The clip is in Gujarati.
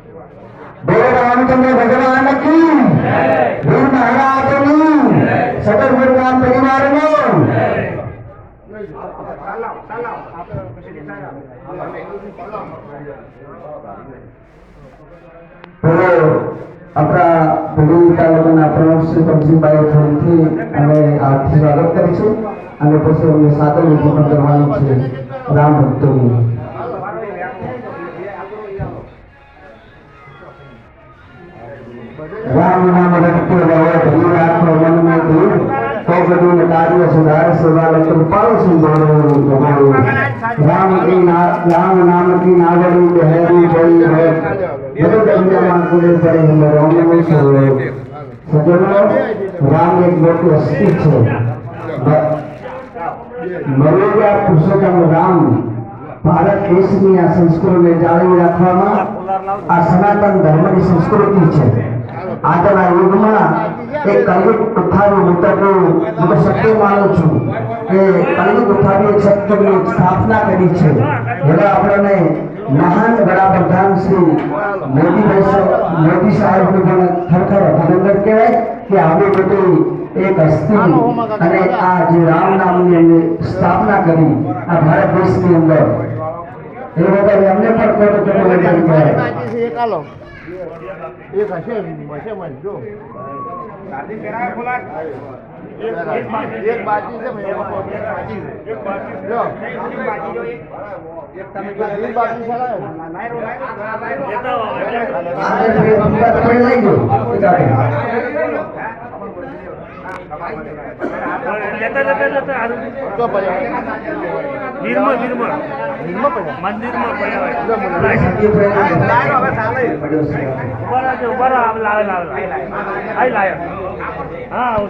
बोलो रामचंद्र भगवान की वीर महाराजनी सकल गुरुनाम परिवार में બોલો આપણા ભૂલી તાલુકાના પ્રમુખ શ્રી પંકજીભાઈ ફરીથી અમે હાર્દિક સ્વાગત કરીશું અને પછી અમને સાદર વિધિ પણ કરવાની છે રામ ભક્તોની राम नाम रटते रहो धनी राखो मन में दूर तो बदून कार्य सुधार सेवा कृपाल सिंधो राम नाम की नागरी बहरी बड़ी है यदि दुनिया मांगले पड़े हम रोम में सोए सजनो राम एक मोटी हस्ती છે મર્યાદા પુરુષોત્તમ રામ ભારત દેશની આ સંસ્કૃતિને જાળવી રાખવામાં આ સનાતન ધર્મની સંસ્કૃતિ છે આજના યુગમાં એક કલિયુગ ઉઠાવી હું શક્તિ માનું છું કે કલિયુગ ઉઠાવી એક શક્તિની સ્થાપના કરી છે જેને આપણને મહાન વડાપ્રધાન શ્રી મોદી સાહેબનું પણ ખરેખર અભિનંદન કહેવાય કે આવી બધી એક હસ્તી અને આ જે રામ નામની સ્થાપના કરી આ ભારત દેશની અંદર એ બદલ અમને પણ કોઈ અભિનંદન કહેવાય एक हसे मसे मन जो शादी करा बोला एक बाजी से मैं एक बाजी जो एक तमिल बाजी चला नहीं रो ये तो लेता तो वीरमा मंदिर में पड़ा उबारा लाया हाँ